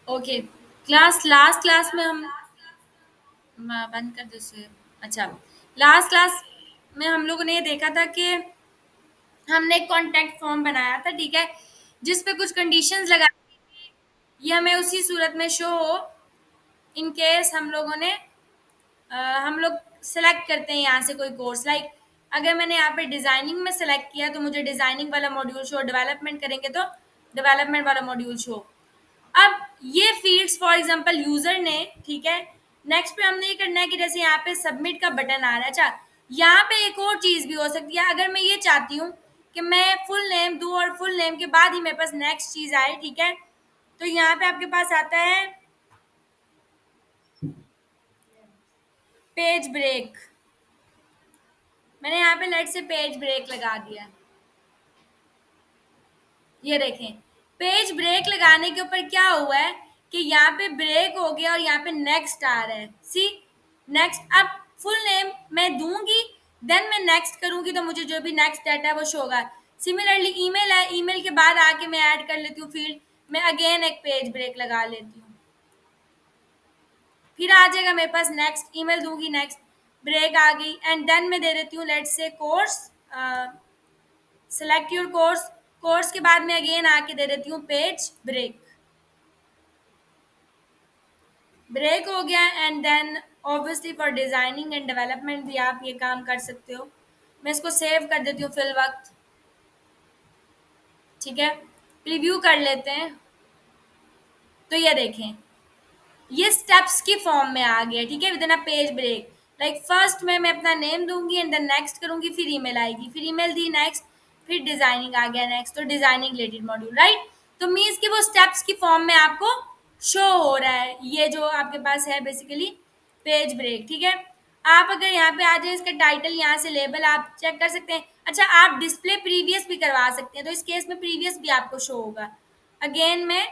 Okay. Class last class में हम बंद कर दो इसे। अच्छा, लास्ट क्लास में हम लोगों ने ये देखा था कि हमने एक कॉन्टैक्ट फॉर्म बनाया था, ठीक है, जिस पे कुछ कंडीशंस लगा, ये हमें उसी सूरत में शो हो इन केस हम लोगों ने हम लोग सेलेक्ट करते हैं यहाँ से कोई कोर्स, लाइक अगर मैंने यहाँ पे डिजाइनिंग में सेलेक्ट किया तो मुझे डिजाइनिंग वाला मॉड्यूल शो, डेवलपमेंट करेंगे तो डेवलपमेंट वाला मॉड्यूल शो। अब ये फील्ड्स फॉर एग्जांपल यूजर ने, ठीक है, नेक्स्ट पे हमने ये करना है कि जैसे यहाँ पे सबमिट का बटन आ रहा है। अच्छा, यहाँ पे एक और चीज भी हो सकती है, अगर मैं ये चाहती हूँ कि मैं फुल नेम दूं और फुल नेम के बाद ही मेरे पास नेक्स्ट चीज आए, ठीक है, तो यहाँ पे आपके पास आता है पेज ब्रेक। मैंने यहाँ पे लेट से पेज ब्रेक लगा दिया। ये देखें, पेज ब्रेक लगाने के ऊपर क्या हुआ है कि यहाँ पे ब्रेक हो गया और यहाँ पे नेक्स्ट आ रहा है। सी, नेक्स्ट। अब फुल नेम मैं दूंगी, देन मैं नेक्स्ट करूंगी तो मुझे जो भी नेक्स्ट डाटा है वो शो होगा। सिमिलरली ईमेल है, ईमेल के बाद आके मैं ऐड कर लेती हूँ फील्ड, मैं अगेन एक पेज ब्रेक लगा लेती हूँ, फिर आ जाएगा मेरे पास नेक्स्ट, ईमेल दूंगी नेक्स्ट, ब्रेक आ गई, एंड देन मैं दे देती हूँ let's say course, select your course, course के बाद मैं अगेन आके दे देती हूँ पेज ब्रेक, ब्रेक हो गया, and then obviously for designing and development भी आप ये काम कर सकते हो। मैं इसको सेव कर देती हूँ फिल वक्त, ठीक है, प्रीव्यू कर लेते हैं। तो ये देखें, ये स्टेप्स की फॉर्म में आ गया, ठीक है, within a page break. Like first में मैं अपना नेम दूंगी एंड देन नेक्स्ट करूंगी, फिर ईमेल आएगी, फिर ईमेल दी नेक्स्ट, फिर डिजाइनिंग आ गया नेक्स्ट, तो डिजाइनिंग रिलेटेड मॉड्यूल, राइट। तो मीन्स कि वो स्टेप्स की फॉर्म में आपको शो हो रहा है, ये जो आपके पास है बेसिकली पेज ब्रेक, ठीक है। आप अगर यहाँ पे आ जाए, इसका टाइटल यहाँ से लेबल आप चेक कर सकते हैं। अच्छा, आप डिस्प्ले प्रीवियस भी करवा सकते हैं, तो इस केस में प्रीवियस भी आपको शो होगा। अगेन मैं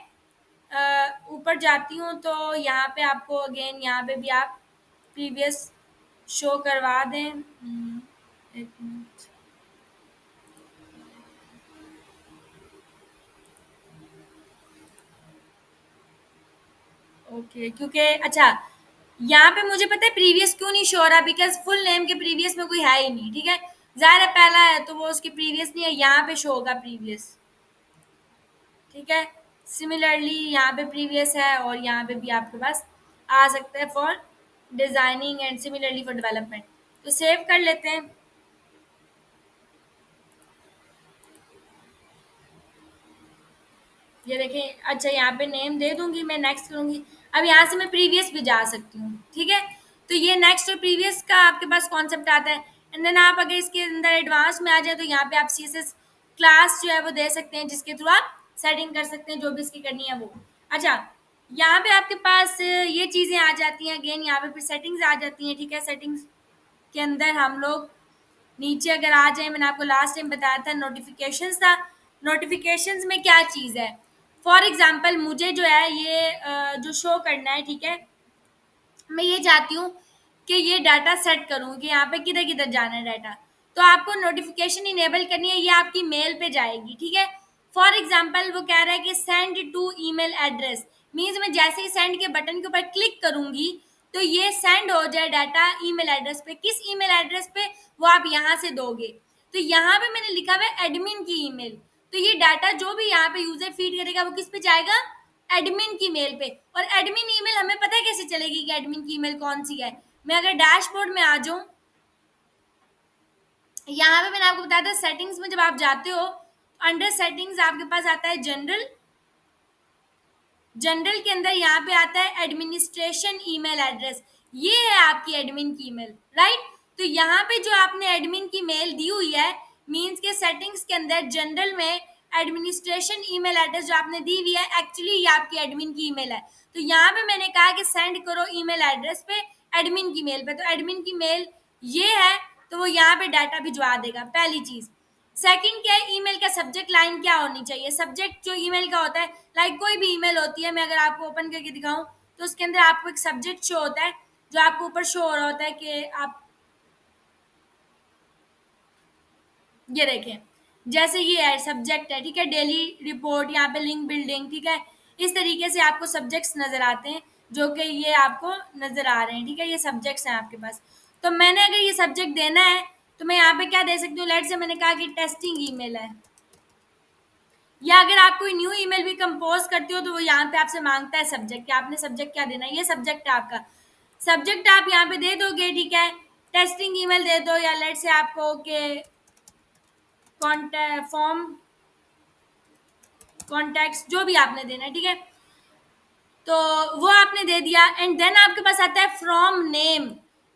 ऊपर जाती हूँ तो यहाँ पे आपको अगेन यहाँ पे भी आप प्रीवियस शो करवा दें। एक मिनट। ओके, क्योंकि अच्छा, यहाँ पे मुझे पता है प्रीवियस क्यों नहीं शो हो रहा, बिकॉज फुल नेम के प्रीवियस में कोई है ही नहीं, ठीक है, ज़ाहिर है पहला है तो वो उसके प्रीवियस नहीं है, यहाँ पे शो होगा प्रीवियस, ठीक है। सिमिलरली यहाँ पे प्रीवियस है और यहाँ पे भी आपके पास आ सकता है for designing and similarly for development. तो सेव कर लेते हैं। ये देखें, अच्छा यहाँ पे नेम दे दूंगी, मैं नेक्स्ट करूंगी। अब यहाँ से मैं प्रीवियस भी जा सकती हूँ, ठीक है। तो ये नेक्स्ट और प्रीवियस का आपके पास कॉन्सेप्ट आता है। एंड देन आप अगर इसके अंदर एडवांस में आ जाए तो यहाँ पे आप CSS क्लास जो है वो दे सकते हैं, जिसके थ्रू आप सेटिंग कर सकते हैं जो भी इसकी करनी है वो। अच्छा, यहाँ पे आपके पास ये चीज़ें आ जाती हैं, अगेन यहाँ पे फिर सेटिंग्स आ जाती हैं, ठीक है। सेटिंग्स के अंदर हम लोग नीचे अगर आ जाए, मैंने आपको लास्ट टाइम बताया था नोटिफिकेशंस था। नोटिफिकेशंस में क्या चीज़ है, फॉर एग्जांपल मुझे जो है ये जो शो करना है, ठीक है, मैं ये चाहती हूँ कि ये डाटा सेट करूँ कि यहाँ पे किधर किधर जाना है डाटा, तो आपको नोटिफिकेशन इनेबल करनी है, ये आपकी मेल पे जाएगी, ठीक है। फॉर एग्जांपल वो कह रहा है कि send to email address, means मैं जैसे ही सेंड के बटन के ऊपर क्लिक करूंगी तो ये सेंड हो जाए डाटा ईमेल एड्रेस पे, किस ईमेल एड्रेस पे, वो आप यहाँ से दोगे। तो यहाँ पे मैंने लिखा हुआ है एडमिन की ईमेल, तो ये डाटा जो भी यहाँ पे यूजर फीड करेगा वो किस पे जाएगा, एडमिन की मेल पे। और एडमिन ईमेल हमें पता है कैसे चलेगी कि एडमिन की ईमेल कौन सी है। मैं अगर डैशबोर्ड में आ जाऊं, यहाँ पे मैंने आपको बताया था सेटिंग्स में जब आप जाते हो, अंडर सेटिंग्स आपके पास आता है जनरल, जनरल के अंदर यहाँ पे आता है एडमिनिस्ट्रेशन ईमेल एड्रेस, ये है आपकी एडमिन की ईमेल, राइट। तो यहाँ पे जो आपने एडमिन की मेल दी हुई है, मीन्स के सेटिंग्स के अंदर जनरल में एडमिनिस्ट्रेशन ईमेल एड्रेस जो आपने दी हुई है, एक्चुअली ये आपकी एडमिन की ईमेल है। तो यहाँ पे मैंने कहा कि सेंड करो ईमेल एड्रेस पे एडमिन की मेल पे, तो एडमिन की मेल ये है, तो वो यहाँ पे डाटा भिजवा देगा, पहली चीज़। सेकंड क्या है, ईमेल का सब्जेक्ट लाइन क्या होनी चाहिए। सब्जेक्ट जो ईमेल का होता है, लाइक कोई भी ईमेल होती है, मैं अगर आपको ओपन करके दिखाऊं तो उसके अंदर आपको एक सब्जेक्ट शो होता है, जो आपको ऊपर शो हो रहा होता है कि आप ये देखें, जैसे ये है सब्जेक्ट है, ठीक है, डेली रिपोर्ट, यहाँ पे लिंक बिल्डिंग, ठीक है। इस तरीके से आपको सब्जेक्ट्स नज़र आते हैं, जो कि ये आपको नज़र आ रहे हैं, ठीक है? ये सब्जेक्ट्स हैं आपके पास। तो मैंने अगर ये सब्जेक्ट देना है, तो मैं यहाँ पे क्या दे सकती हूँ? लेट्स से मैंने कहा कि टेस्टिंग ईमेल है, या अगर आप कोई न्यू ईमेल भी कंपोज करते हो, तो वो यहाँ पे आपसे मांगता है सब्जेक्ट, कि आपने सब्जेक्ट क्या देना है। ये सब्जेक्ट है आपका, सब्जेक्ट आप यहाँ पे दे दोगे, ठीक है? टेस्टिंग ईमेल दे दो, या लेट्स से आपको के कॉन्टैक्ट फॉर्म कॉन्टैक्ट्स जो भी आपने देना है, ठीक है? तो वो आपने दे दिया, एंड देन आपके पास आता है फ्रॉम नेम,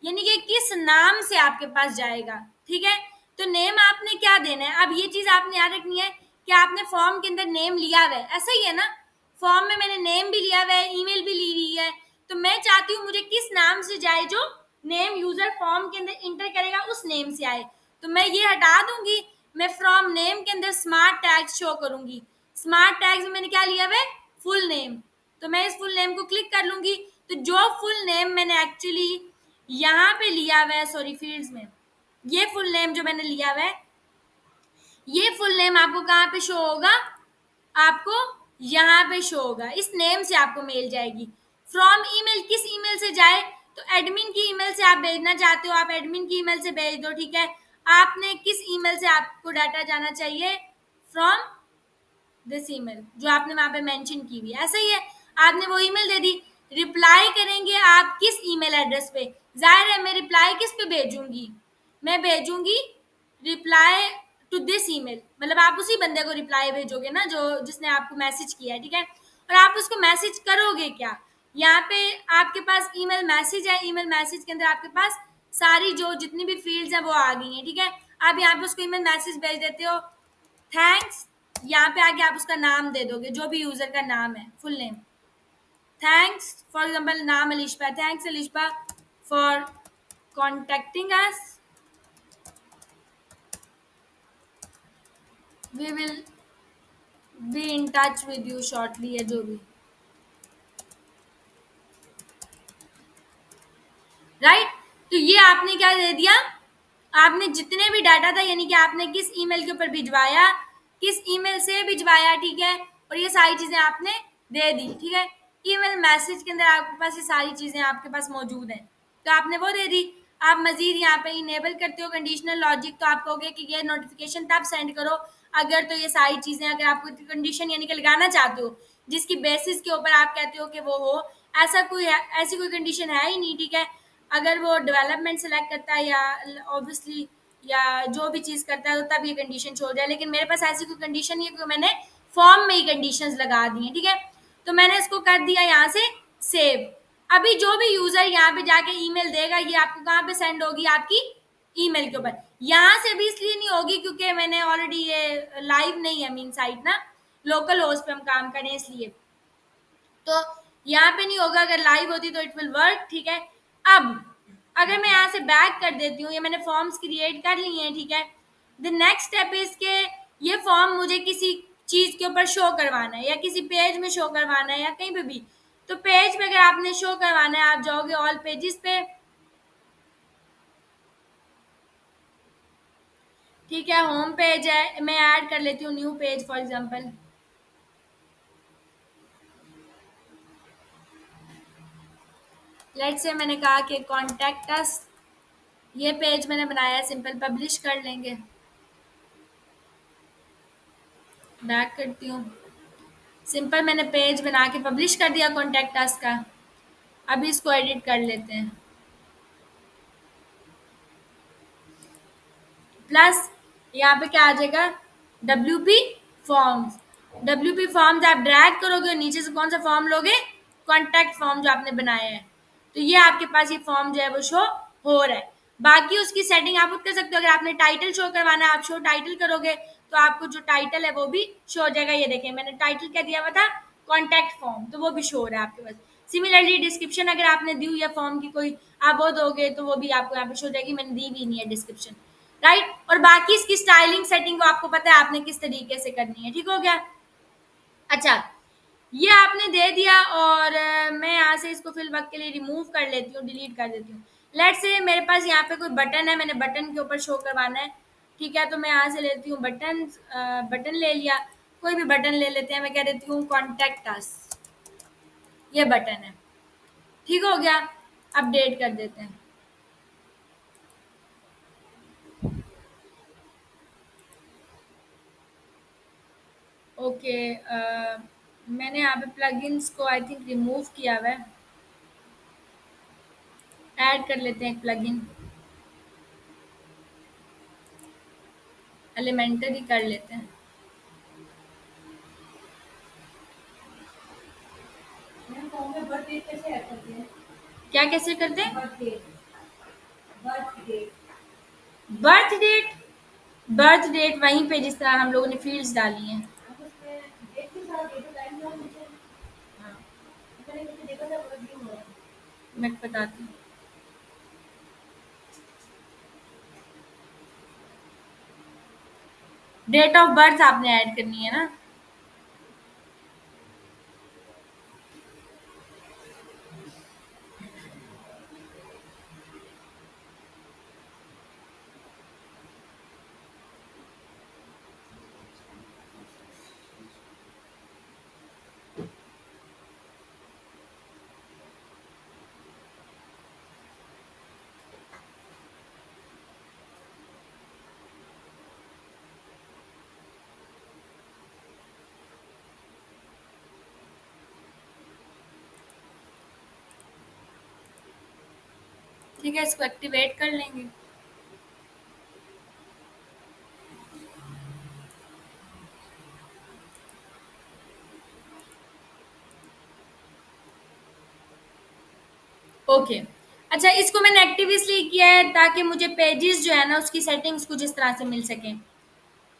यानी कि किस नाम से आपके पास जाएगा, ठीक है? तो नेम आपने क्या देना है? अब ये चीज आपने याद रखनी है कि आपने फॉर्म के अंदर नेम लिया हुआ है, ऐसा ही है ना? फॉर्म में मैंने नेम भी लिया हुआ है, ईमेल भी ली हुई है, तो मैं चाहती हूँ मुझे किस नाम से जाए, जो नेम यूजर फॉर्म के अंदर इंटर करेगा उस नेम से आए। तो मैं ये हटा दूंगी, मैं फ्रॉम नेम के अंदर स्मार्ट टैग्स शो करूंगी। स्मार्ट टैग्स में मैंने क्या लिया हुआ है? Full name. तो मैं इस फुल नेम को क्लिक कर लूंगी, तो जो फुल नेम मैंने एक्चुअली यहाँ पे लिया हुआ है, सॉरी फील्ड्स में, ये फुल नेम जो मैंने लिया हुआ है, ये फुल नेम आपको कहाँ पे शो होगा? आपको यहाँ पे शो होगा, इस नेम से आपको मेल जाएगी। फ्रॉम ईमेल किस ईमेल से जाए? तो एडमिन की ईमेल से आप भेजना चाहते हो, आप एडमिन की ईमेल से भेज दो, ठीक है? आपने किस ईमेल से आपको डाटा जाना चाहिए? फ्रॉम दिस ईमेल, जो आपने वहां पे मेंशन की हुई है, ऐसा ही है। आपने वो ईमेल दे दी, रिप्लाई करेंगे आप किस ईमेल एड्रेस पे? जाहिर है मैं रिप्लाई किस पे भेजूंगी? मैं भेजूंगी रिप्लाई टू दिस ईमेल, मतलब आप उसी बंदे को रिप्लाई भेजोगे ना, जो जिसने आपको मैसेज किया है, ठीक है? और आप उसको मैसेज करोगे क्या? यहाँ पे आपके पास ईमेल मैसेज है, ईमेल मैसेज के अंदर आपके पास सारी जो जितनी भी फील्ड्स हैं वो आ गई हैं, ठीक है? आप यहाँ पे उसको ईमेल मैसेज भेज देते हो, थैंक्स, यहाँ पे आके आप उसका नाम दे दोगे, जो भी यूजर का नाम है, full name. Thanks for example नाम Alisha, thanks Alisha for contacting us, we will be in touch with you shortly, या जो भी, राइट? तो ये आपने क्या दे दिया? आपने जितने भी डाटा था, यानी कि आपने किस ईमेल के ऊपर भिजवाया, किस ईमेल से भिजवाया, ठीक है? और ये सारी चीजें आपने दे दी, ठीक है? ईमेल मैसेज के अंदर आपके पास ये सारी चीजें आपके पास मौजूद हैं, तो आपने वो दे दी। आप मजीद यहाँ पे इनेबल करते हो कंडीशनल लॉजिक, तो आप कहोगे कि ये नोटिफिकेशन तब सेंड करो अगर, तो ये सारी चीजें अगर आप कोई कंडीशन यानी कि लगाना चाहते हो, जिसकी बेसिस के ऊपर आप कहते हो कि वो हो, ऐसा कोई है, ऐसी कोई कंडीशन है ही नहीं, ठीक है? अगर वो डेवलपमेंट सेलेक्ट करता है, या ऑब्वियसली या जो भी चीज़ करता है, तो तब ये कंडीशन छोड़ जाए, लेकिन मेरे पास ऐसी कोई कंडीशन नहीं है, क्योंकि मैंने फॉर्म में ही कंडीशंस लगा दी हैं, ठीक है? तो मैंने इसको कर दिया यहाँ से सेव। अभी जो भी यूजर यहाँ पे जाके ईमेल देगा, ये आपको कहाँ पे सेंड होगी? आपकी ईमेल के ऊपर। यहाँ से भी इसलिए नहीं होगी क्योंकि मैंने ऑलरेडी ये लाइव नहीं है मीन साइट ना, लोकल होस्ट पे हम काम करें इसलिए, तो यहाँ पे नहीं होगा। अगर लाइव होती तो इट विल वर्क, ठीक है? अब अगर मैं यहाँ से बैक कर देती हूँ, ये मैंने फॉर्म्स क्रिएट कर ली हैं, ठीक है? द नेक्स्ट स्टेप इज के ये फॉर्म मुझे किसी चीज के ऊपर शो करवाना है, या किसी पेज में शो करवाना है, या कहीं पे भी। तो पेज पे अगर आपने शो करवाना है, आप जाओगे ऑल पेजेस पे, ठीक है? होम पेज है, मैं ऐड कर लेती हूँ new page for example. Let's say मैंने कहा कि कॉन्टैक्ट अस, ये पेज मैंने बनाया है, सिंपल पब्लिश कर लेंगे। बैक करती हूँ, सिंपल मैंने पेज बना के पब्लिश कर दिया कॉन्टैक्ट अस का। अभी इसको एडिट कर लेते हैं, प्लस यहाँ पे क्या आ जाएगा? WP forms. WP फॉर्म्स आप ड्रैग करोगे और नीचे से कौन सा फॉर्म लोगे? कॉन्टैक्ट फॉर्म जो आपने बनाया है, तो ये आपके पास ये फॉर्म जो है वो शो हो रहा है। बाकी उसकी सेटिंग आप खुद कर सकते हो। अगर आपने टाइटल शो करवाना है, आप शो टाइटल करोगे, तो आपको जो टाइटल है वो भी शो हो जाएगा। ये देखें मैंने टाइटल क्या दिया हुआ था? कॉन्टैक्ट फॉर्म, तो वो भी शो हो रहा है आपके पास। सिमिलरली डिस्क्रिप्शन अगर आपने दी हुई है फॉर्म की कोई, आप वो दोगे तो वो भी आपको यहाँ पे शो हो जाएगी। मैंने दी भी नहीं है डिस्क्रिप्शन, राइट? और बाकी इसकी स्टाइलिंग सेटिंग वो आपको पता है आपने किस तरीके से करनी है, ठीक हो गया? अच्छा, ये आपने दे दिया, और मैं यहाँ से इसको फिल वक्त के लिए रिमूव कर लेती हूँ, डिलीट कर देती हूँ। लेट्स से मेरे पास यहाँ पे कोई बटन है, मैंने बटन के ऊपर शो करवाना है, ठीक है? तो मैं यहाँ से लेती हूँ बटन, बटन ले लिया, कोई भी बटन ले लेते हैं। मैं कह देती हूँ कॉन्टैक्ट अस, ये बटन है। ठीक हो गया, अपडेट कर देते हैं। ओके, मैंने यहाँ पे प्लगइन्स को आई थिंक रिमूव किया हुआ है। ऐड कर लेते हैं एक प्लगइन, एलिमेंटर ही कर लेते हैं। क्या कैसे करते हैं? बर्थ डेट, बर्थ डेट वहीं पे जिस तरह हम लोगों ने फील्ड्स डाली हैं। हाँ, मैं बताती हूँ। डेट ऑफ बर्थ आपने ऐड करनी है ना? ठीक है, इसको एक्टिवेट कर लेंगे। ओके, अच्छा इसको मैंने एक्टिव इसलिए किया है ताकि मुझे पेजेस जो है ना उसकी सेटिंग्स कुछ इस तरह से मिल सकें।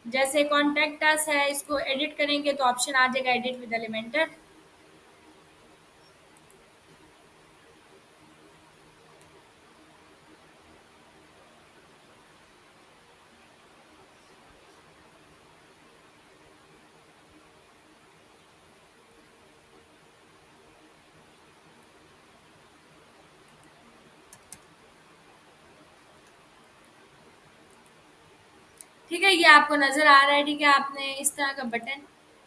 जैसे कॉन्टैक्ट अस है, इसको एडिट करेंगे तो ऑप्शन आ जाएगा एडिट विद एलिमेंटर। ठीक है, ये आपको नज़र आ रहा है। ठीक है, आपने इस तरह का बटन,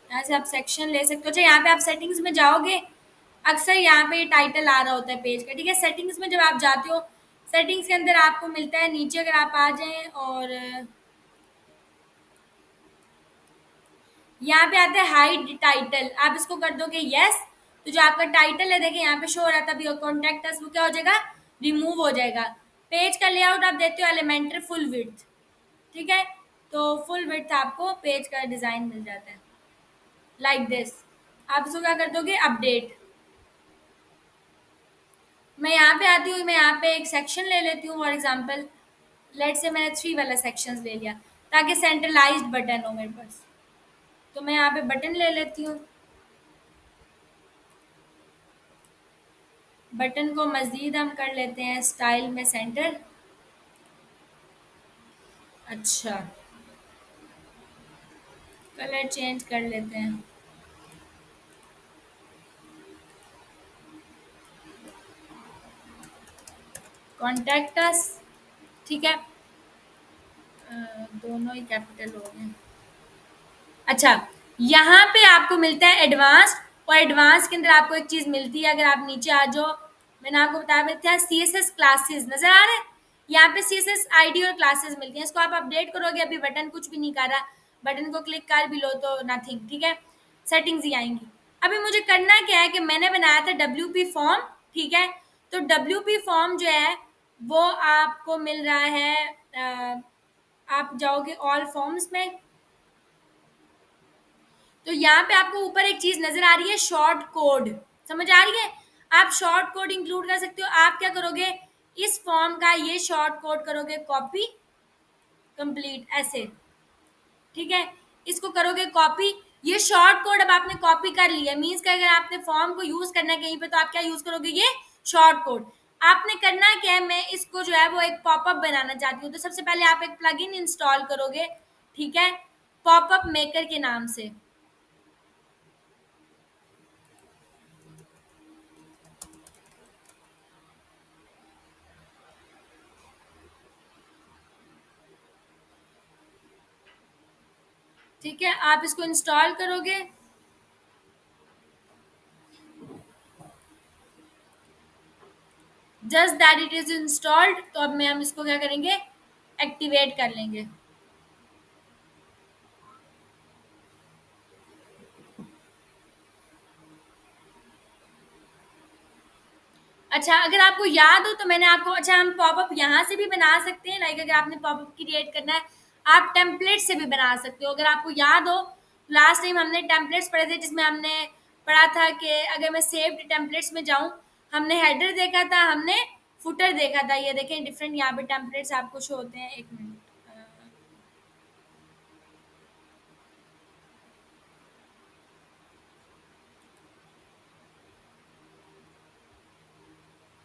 यहाँ से आप सेक्शन ले सकते हो। अच्छा, यहाँ पे आप सेटिंग्स में जाओगे, अक्सर यहाँ पे टाइटल आ रहा होता है पेज का। ठीक है, सेटिंग्स में जब आप जाते हो, सेटिंग्स के अंदर आपको मिलता है नीचे, अगर आप आ जाएं और यहाँ पे आता है हाइड टाइटल, आप इसको कर दोगे यस, तो जो आपका टाइटल है देखिए यहाँ पे शो हो रहा था अभी कॉन्टैक्ट अस, वो क्या हो जाएगा, रिमूव हो जाएगा। पेज का लेआउट आप देते हो एलिमेंटर फुल विड्थ। ठीक है, तो फुल विड्थ आपको पेज का डिज़ाइन मिल जाता है लाइक दिस। आप इसको क्या कर दोगे, अपडेट। मैं यहाँ पे आती हूँ, मैं यहाँ पे एक सेक्शन ले लेती हूँ फॉर एग्जांपल। लेट से मैंने 3 वाला सेक्शंस ले लिया ताकि सेंट्रलाइज्ड बटन हो मेरे पास। तो मैं यहाँ पे बटन ले लेती हूँ। बटन को मज़ीद हम कर लेते हैं स्टाइल में सेंटर। अच्छा, कलर चेंज कर लेते हैं। कॉन्टैक्ट अस, ठीक है, दोनों ही कैपिटल हो गए। अच्छा, यहाँ पे आपको मिलता है एडवांस, और एडवांस के अंदर आपको एक चीज़ मिलती है, अगर आप नीचे आ जाओ, मैंने आपको बताया था सी एस एस क्लासेस नज़र आ रहे हैं। यहाँ पे C S S I D और क्लासेस मिलती हैं, इसको आप अपडेट करोगे। अभी बटन कुछ भी नहीं कर रहा, बटन को क्लिक कर भी लो तो नथिंग। ठीक है, सेटिंग्स ही आएंगी। अभी मुझे करना क्या है कि मैंने बनाया था डब्ल्यू पी फॉर्म। ठीक है, तो डब्ल्यू पी फॉर्म जो है वो आपको मिल रहा है, आप जाओगे ऑल फॉर्म्स में, तो यहाँ पे आपको ऊपर एक चीज नजर आ रही है शॉर्ट कोड, समझ आ रही है? आप शॉर्ट कोड इंक्लूड कर सकते हो। आप क्या करोगे, इस फॉर्म का ये शॉर्ट कोड करोगे कॉपी, कंप्लीट ऐसे। ठीक है, इसको करोगे कॉपी। ये शॉर्ट कोड अब आपने कॉपी कर लिया, मीन्स कि अगर आपने फॉर्म को यूज करना है कहीं पे, तो आप क्या यूज करोगे, ये शॉर्ट कोड। आपने करना क्या है, मैं इसको जो है वो एक पॉपअप बनाना चाहती हूँ, तो सबसे पहले आप एक प्लगइन इंस्टॉल करोगे। ठीक है, पॉपअप मेकर के नाम से। ठीक है, आप इसको इंस्टॉल करोगे। Just that it is installed, तो अब मैं हम इसको क्या करेंगे, एक्टिवेट कर लेंगे। अच्छा, अगर आपको याद हो तो मैंने आपको, अच्छा हम पॉपअप यहाँ से भी बना सकते हैं, लाइक अगर आपने पॉपअप क्रिएट करना है, आप टेम्पलेट से भी बना सकते हो। अगर आपको याद हो, लास्ट टाइम हमने टेम्पलेट्स पढ़े थे, जिसमें हमने पढ़ा था कि अगर मैं सेव्ड टेम्पलेट्स में जाऊँ, हमने हेडर देखा था, हमने फुटर देखा था। ये देखें डिफरेंट यहाँ पे टेम्पलेट्स आपको शो होते हैं। एक मिनट,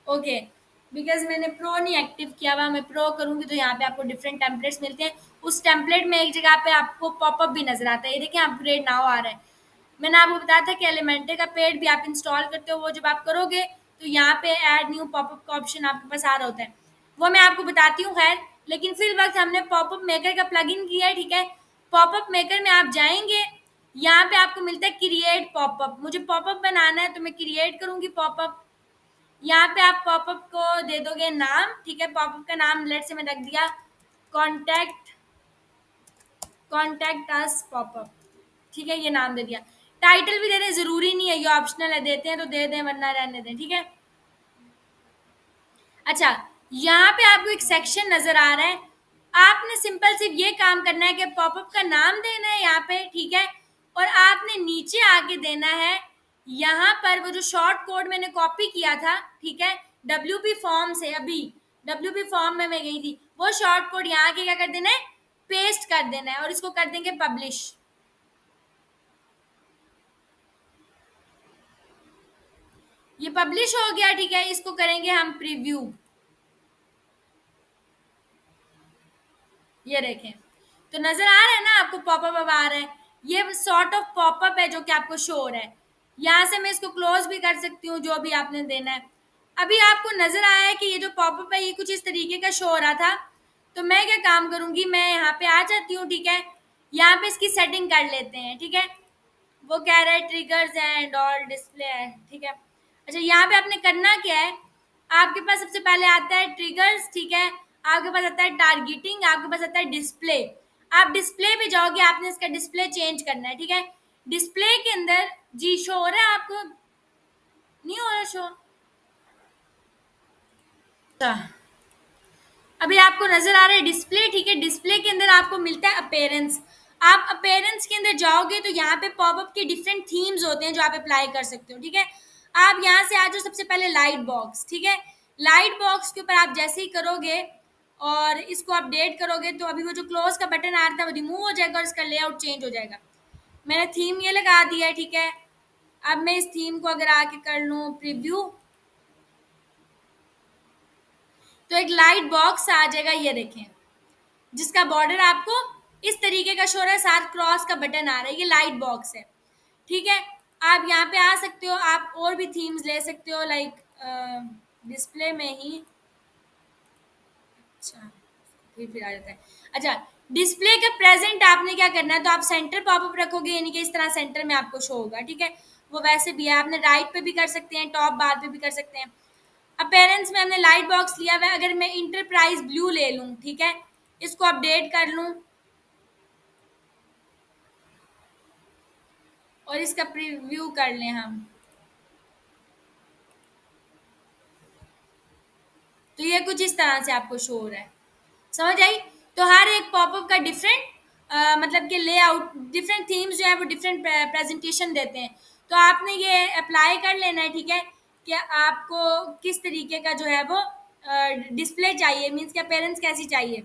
ओके, बिकॉज मैंने प्रो नहीं एक्टिव किया हुआ, मैं प्रो करूंगी तो यहाँ पे आपको डिफरेंट टेम्पलेट्स मिलते हैं। उस टेम्पलेट में एक जगह पे आपको पॉपअप भी नजर आता है, ये देखिए अपग्रेड नाउ आ रहा है। मैंने आपको बताया था कि एलिमेंटर का पेड भी आप इंस्टॉल करते हो, वो जब आप करोगे तो यहाँ पे ऐड न्यू पॉपअप का ऑप्शन आपके पास आ रहा होता है, वो मैं आपको बताती हूँ खैर। लेकिन फिर वक्त हमने पॉपअप मेकर का प्लगइन किया है, ठीक है। पॉपअप मेकर में आप जाएंगे, यहाँ पे आपको मिलता है क्रिएट पॉपअप। मुझे पॉपअप बनाना है तो मैं क्रिएट करूंगी पॉपअप। यहाँ पे आप पॉपअप को दे दोगे नाम, ठीक है। पॉपअप का नाम लेट से मैं रख दिया कॉन्टैक्ट, कॉन्टैक्ट अस पॉपअप, ठीक है, ये नाम दे दिया। टाइटल भी दे दें, जरूरी नहीं है, ये ऑप्शनल है, देते हैं तो दे दें वरना रहने दें, ठीक है। अच्छा, यहाँ पे आपको एक सेक्शन नजर आ रहा है, आपने सिंपल सिर्फ ये काम करना है कि पॉपअप का नाम देना है यहाँ पे, ठीक है। और आपने नीचे आके देना है, यहाँ पर वो जो शॉर्ट कोड मैंने कॉपी किया था, ठीक है, डब्ल्यू फॉर्म से, अभी डब्ल्यू फॉर्म में मैं गई थी, वो शॉर्ट कोड यहाँ के क्या कर देना है, पेस्ट कर देना है, और इसको कर देंगे पब्लिश। ये पब्लिश हो गया, ठीक है। इसको करेंगे हम प्रीव्यू, ये देखें, तो नजर आ रहा है ना आपको, पॉपअप अब आ रहा है। ये सॉर्ट ऑफ पॉपअप है जो कि आपको शो हो रहा है। यहाँ से मैं इसको क्लोज भी कर सकती हूँ, जो भी आपने देना है। अभी आपको नजर आया है कि ये जो पॉपअप है ये कुछ इस तरीके का शो हो रहा था। तो मैं क्या काम करूंगी, मैं यहाँ पे आ जाती हूँ, ठीक है। यहाँ पे इसकी सेटिंग कर लेते हैं, ठीक है। वो कह रहा है ट्रिगर्स एंड ऑल डिस्प्ले है, ठीक है। अच्छा, यहाँ पे आपने करना क्या है, आपके पास सबसे पहले आता है ट्रिगर्स, ठीक है। आपके पास आता है टारगेटिंग, आपके पास आता है डिस्प्ले। आप डिस्प्ले पे जाओगे, आपने इसका डिस्प्ले चेंज करना है, ठीक है। डिस्प्ले के अंदर, जी शो हो रहा है आपको, नहीं हो रहा शो? अच्छा, अभी आपको नजर आ रहा है डिस्प्ले, ठीक है। डिस्प्ले के अंदर आपको मिलता है अपेयरेंस। आप अपेयरेंस के अंदर जाओगे तो यहाँ पे पॉपअप के डिफरेंट थीम्स होते हैं जो आप अप्लाई कर सकते हो, ठीक है। आप यहाँ से आ जाओ, सबसे पहले लाइट बॉक्स, ठीक है। लाइट बॉक्स के ऊपर आप जैसे ही करोगे और इसको अपडेट करोगे तो अभी वो जो क्लोज का बटन आ रहा था वो रिमूव हो जाएगा और इसका लेआउट चेंज हो जाएगा। मैंने थीम ये लगा दिया है, ठीक है। अब मैं इस थीम को अगर आके कर लूँ प्रीव्यू, तो एक लाइट बॉक्स आ जाएगा, ये देखें, जिसका बॉर्डर आपको इस तरीके का शो रहा है, साथ क्रॉस का बटन आ रहा है, ये लाइट बॉक्स है, ठीक है। आप यहाँ पे आ सकते हो, आप और भी थीम्स ले सकते हो, लाइक डिस्प्ले में ही। अच्छा, फिर आ जाता है। अच्छा, डिस्प्ले के प्रेजेंट आपने क्या करना है, तो आप सेंटर पॉपअप रखोगे, यानी कि इस तरह सेंटर में आपको शो होगा, ठीक है। वो वैसे भी है, आपने राइट पे भी कर सकते हैं, टॉप बार पे भी कर सकते हैं। अब पेरेंट्स में हमने लाइट बॉक्स लिया हुआ है, अगर मैं इंटरप्राइज ब्लू ले लूँ, ठीक है, इसको अपडेट कर लूँ और इसका प्रीव्यू कर लें हम, तो ये कुछ इस तरह से आपको शो हो रहा है। समझ आई? तो हर एक पॉपअप का डिफरेंट मतलब कि लेआउट, डिफरेंट थीम्स जो है वो डिफरेंट प्रेजेंटेशन देते हैं। तो आपने ये अप्लाई कर लेना है, ठीक है, कि आपको किस तरीके का जो है वो डिस्प्ले चाहिए, मीन्स क्या पेरेंट्स कैसी चाहिए,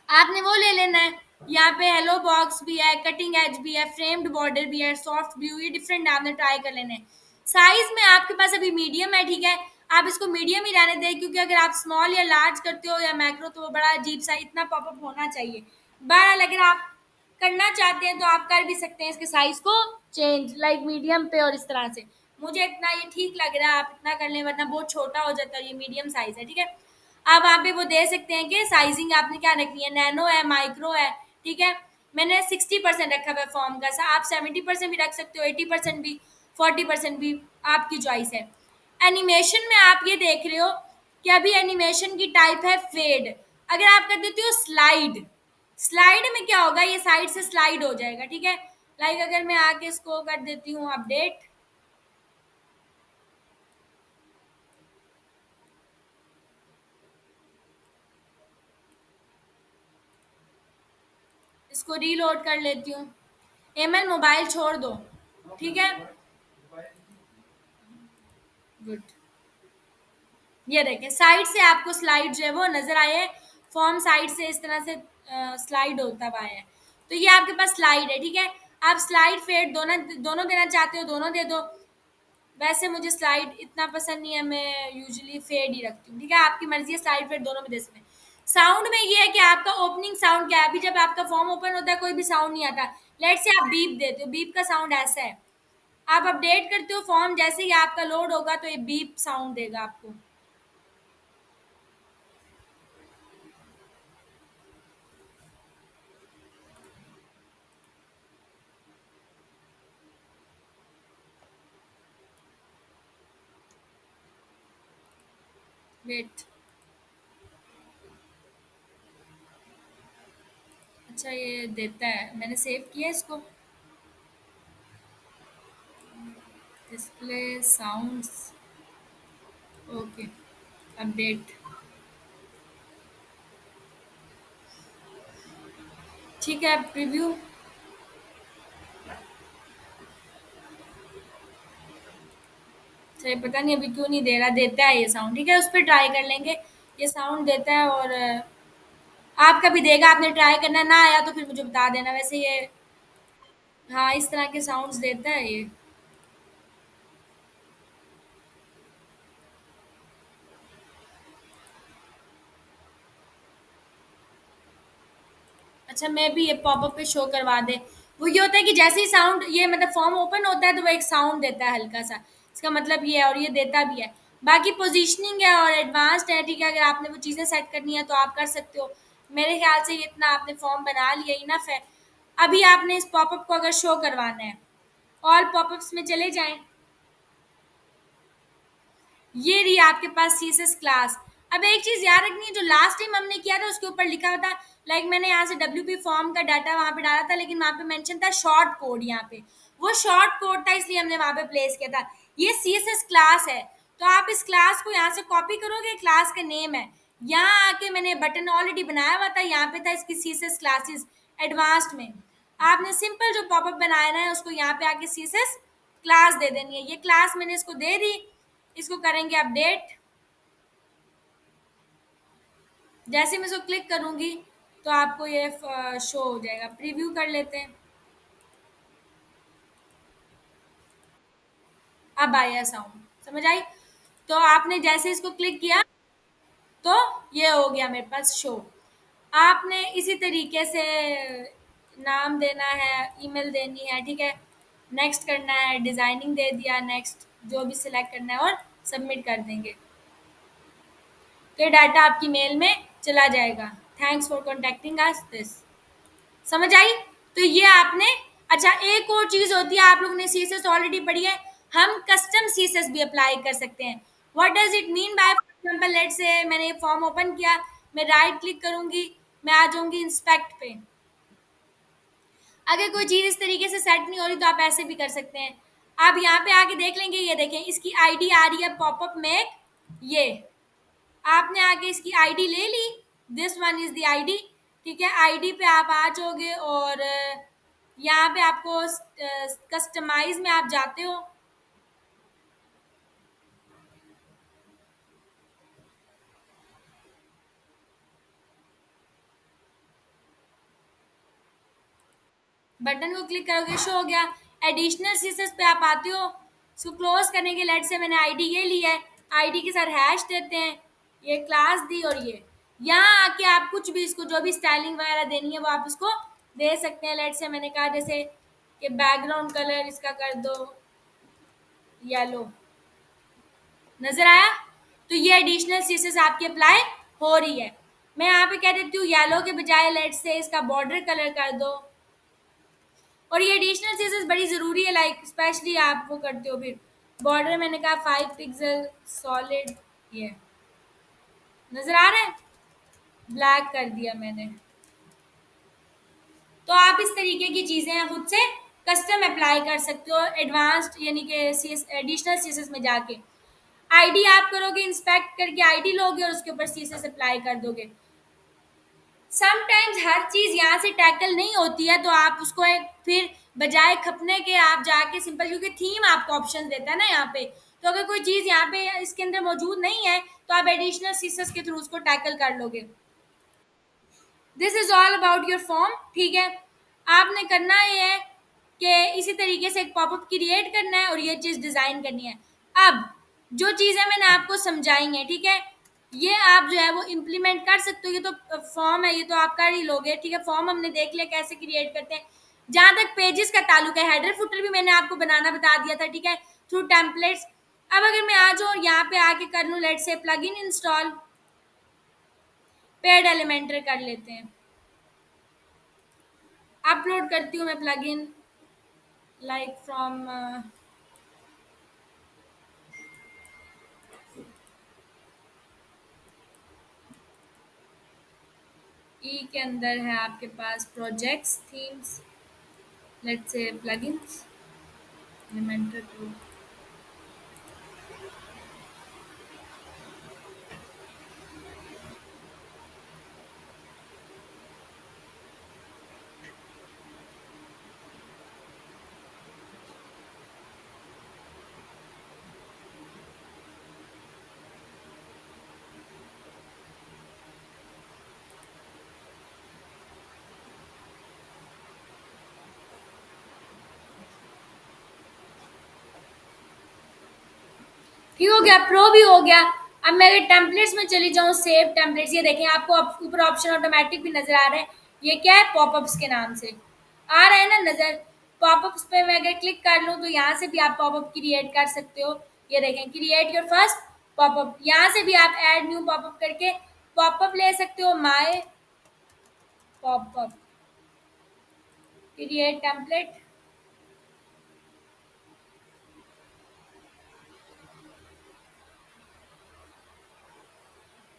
आपने वो ले लेना है। यहाँ पे हेलो बॉक्स भी है, कटिंग एज भी है, फ्रेम्ड बॉर्डर भी है, सॉफ्ट ब्लू, ये डिफरेंट आपने ट्राई कर लेने हैं। साइज में आपके पास अभी मीडियम है, ठीक है। आप इसको मीडियम ही रहने दें, क्योंकि अगर आप स्मॉल या लार्ज करते हो या मैक्रो तो वो बड़ा अजीब सा, इतना पॉपअप होना चाहिए। बहरहाल अगर आप करना चाहते हैं तो आप कर भी सकते हैं इसके साइज को चेंज, लाइक मीडियम पे और इस तरह से। मुझे इतना ये ठीक लग रहा है, आप इतना कर लें, वरना बहुत छोटा हो जाता है। ये मीडियम साइज है, ठीक है। आप वहाँ पे वो दे सकते हैं कि साइजिंग आपने क्या रखनी है, नैनो है, माइक्रो है, ठीक है। मैंने 60% रखा हुआ है फॉर्म का, आप 70% भी रख सकते हो, 80% भी, 40% भी, आपकी चॉइस है। एनिमेशन में आप ये देख रहे हो कि अभी एनिमेशन की टाइप है फेड। अगर आप कर देते हो स्लाइड, स्लाइड में क्या होगा, ये साइड से स्लाइड हो जाएगा, ठीक है। लाइक अगर मैं आके इसको कर देती हूँ अपडेट, इसको रीलोड कर लेती हूँ। एमएल मोबाइल छोड़ दो, ठीक है। गुड। ये देखें साइड से आपको स्लाइड जो है वो नजर आए है। फॉर्म साइड से इस तरह से स्लाइड होता हुआ है। तो ये आपके पास स्लाइड है, ठीक है। आप स्लाइड फेड दोनों दोनों देना चाहते हो, दोनों दे दो। वैसे मुझे स्लाइड इतना पसंद नहीं है, मैं यूजुअली फेड ही रखती हूँ, ठीक है। आपकी मर्जी है, स्लाइड फेड दोनों में दे सकते हैं। साउंड में ये है कि आपका ओपनिंग साउंड क्या है। अभी जब आपका फॉर्म ओपन होता है कोई भी साउंड नहीं आता। लेट से आप बीप देते हो, बीप का साउंड ऐसा है। आप अपडेट करते हो फॉर्म, जैसे ही आपका लोड होगा तो ये बीप साउंड देगा आपको। वेट, अच्छा ये देता है, मैंने सेव किया इसको। डिस्प्ले साउंड्स, ओके, अपडेट, ठीक है। प्रीव्यू, सही पता नहीं अभी क्यों नहीं दे रहा, देता है ये साउंड, ठीक है। उस पर ट्राई कर लेंगे। ये साउंड देता है और आपका भी देगा। आपने ट्राई करना, ना आया तो फिर मुझे बता देना। वैसे ये, हाँ, इस तरह के साउंड्स देता है ये। अच्छा, मैं भी ये पॉपअप पे शो करवा दे। वो ये होता है कि जैसे ही साउंड ये मतलब फॉर्म ओपन होता है तो वो एक साउंड देता है हल्का सा। इसका मतलब ये है, और ये देता भी है। बाकी पोजीशनिंग है और एडवांस्ड है, ठीक है। अगर आपने वो चीज़ें सेट करनी है तो आप कर सकते हो। मेरे ख्याल से ये इतना आपने फॉर्म बना लिया, इनफ है। अभी आपने इस पॉपअप को अगर शो करवाना है, ऑल पॉपअप्स में चले जाएं। ये रही आपके पास सीएसएस क्लास। अब एक चीज याद रखनी है, जो लास्ट टाइम हमने किया था उसके ऊपर लिखा हुआ था, लाइक मैंने यहाँ से डब्ल्यूपी फॉर्म का डाटा वहां पे डाला था, लेकिन वहां पे मेंशन था शॉर्ट कोड। यहाँ पे वो शॉर्ट कोड था, इसलिए हमने वहां पे प्लेस किया था। ये सीएसएस क्लास है, तो आप इस क्लास को यहाँ से कॉपी करोगे, क्लास का नेम है। यहाँ आके मैंने बटन ऑलरेडी बनाया हुआ था, यहाँ पे था इसकी सीएसएस क्लासेस एडवांस्ड में। आपने सिंपल जो पॉपअप बनाया है उसको यहाँ पे आके सीएसएस क्लास दे देनी है। ये क्लास मैंने इसको दे दी। इसको करेंगे अपडेट। जैसे मैं इसको क्लिक करूंगी तो आपको ये शो हो जाएगा। प्रीव्यू कर लेते हैं। अब आया साउंड, समझ आई। तो आपने जैसे इसको क्लिक किया तो ये हो गया मेरे पास शो। आपने इसी तरीके से नाम देना है, ईमेल देनी है, ठीक है। नेक्स्ट करना है, डिज़ाइनिंग दे दिया, नेक्स्ट, जो भी सिलेक्ट करना है और सबमिट कर देंगे। तो ये डाटा आपकी मेल में चला जाएगा। Thanks for contacting us this. समझ आई। तो ये आपने, अच्छा एक और चीज होती है, आप लोगों ने सीएसएस ऑलरेडी पढ़ी है, हम कस्टम सीएसएस भी अप्लाई कर सकते हैं। What does it mean by, for example let's say मैंने फॉर्म ओपन किया, मैं राइट क्लिक करूंगी, मैं आ जाऊंगी इंस्पेक्ट पे। अगर कोई चीज इस तरीके से सेट नहीं हो रही तो आप ऐसे भी कर सकते हैं। आप यहाँ पे आके देख लेंगे, ये देखें इसकी आईडी आ रही है पॉपअप में। ये आपने आगे इसकी आईडी ले ली, this one is the ID, ठीक है। आईडी पे आप आ जाओगे और यहाँ पे आपको कस्टमाइज में आप जाते हो। बटन को क्लिक करोगे, शो हो गया। एडिशनल सीसेस पे आप आते हो, इसको क्लोज करने के, लेट से मैंने आईडी ये ली है, आईडी के साथ हैश देते हैं, ये क्लास दी, और ये यहाँ आके आप कुछ भी इसको जो भी स्टाइलिंग वगैरह देनी है वो आप इसको दे सकते हैं। लेट से मैंने कहा जैसे कि बैकग्राउंड कलर इसका कर दो येलो, नजर आया। तो ये एडिशनल सीसेस आपकी अप्लाई हो रही है। मैं यहाँ पे कह देती हूँ येलो के बजाय लेट से इसका बॉर्डर कलर कर दो। और ये एडिशनल चीजेस बड़ी ज़रूरी है, लाइक स्पेशली आप वो करते हो फिर बॉर्डर मैंने कहा 5 पिक्सल सॉलिड, ये नजर आ रहा है, ब्लैक कर दिया मैंने। तो आप इस तरीके की चीजें खुद से कस्टम अप्लाई कर सकते हो एडवांस्ड यानी कि सी एडिशनल सीएसएस में जाके। आईडी आप करोगे, इंस्पेक्ट करके आईडी लोगे और उसके ऊपर सीएसएस अप्लाई कर दोगे। समटाइम्स हर चीज यहाँ से टैकल नहीं होती है, तो आप उसको एक फिर बजाय खपने के आप जाके सिंपल, क्योंकि थीम आपको ऑप्शन देता है ना यहाँ पे, तो अगर कोई चीज यहाँ पे इसके अंदर मौजूद नहीं है तो आप एडिशनल सीएसएस के थ्रू उसको टैकल कर लोगे। This is all about your form. ठीक है, आपने करना ये है कि इसी तरीके से एक पॉपअप क्रिएट करना है और ये चीज़ डिज़ाइन करनी है। अब जो चीज़ें मैंने आपको समझाई हैं, ठीक है, ये आप जो है वो इम्प्लीमेंट कर सकते हो। ये तो फॉर्म है, ये तो आप कर ही लोगे। ठीक है, फॉर्म हमने देख लिया कैसे क्रिएट करते हैं। जहाँ तक पेजेस का ताल्लुक है, हेडर फुटर भी मैंने आपको बनाना बता दिया था, ठीक है, थ्रू टेम्पलेट्स। अब अगर मैं आ जाऊँ यहाँ पे आके कर लूँ let's say plugin install, paid Elementor कर लेते हैं, अपलोड करती हूँ मैं प्लगइन लाइक फ्रॉम ई के अंदर है आपके पास प्रोजेक्ट्स, थीम्स, लेट्स से प्लगइन्स, एलिमेंटर टू। ठीक हो गया, प्रो भी हो गया। अब मैं अगर टेम्पलेट्स में चली जाऊँ, सेव टेम्पलेट्स, ये देखें आपको ऊपर ऑप्शन ऑटोमेटिक भी नजर आ रहा है। ये क्या है, पॉपअप्स के नाम से आ रहा है ना नजर। पॉपअप्स पे मैं अगर क्लिक कर लूँ तो यहाँ से भी आप पॉपअप क्रिएट कर सकते हो। ये देखें, क्रिएट योर फर्स्ट पॉपअप, यहाँ से भी आप ऐड न्यू पॉपअप करके पॉपअप ले सकते हो। माय पॉपअप, क्रिएट टेम्पलेट,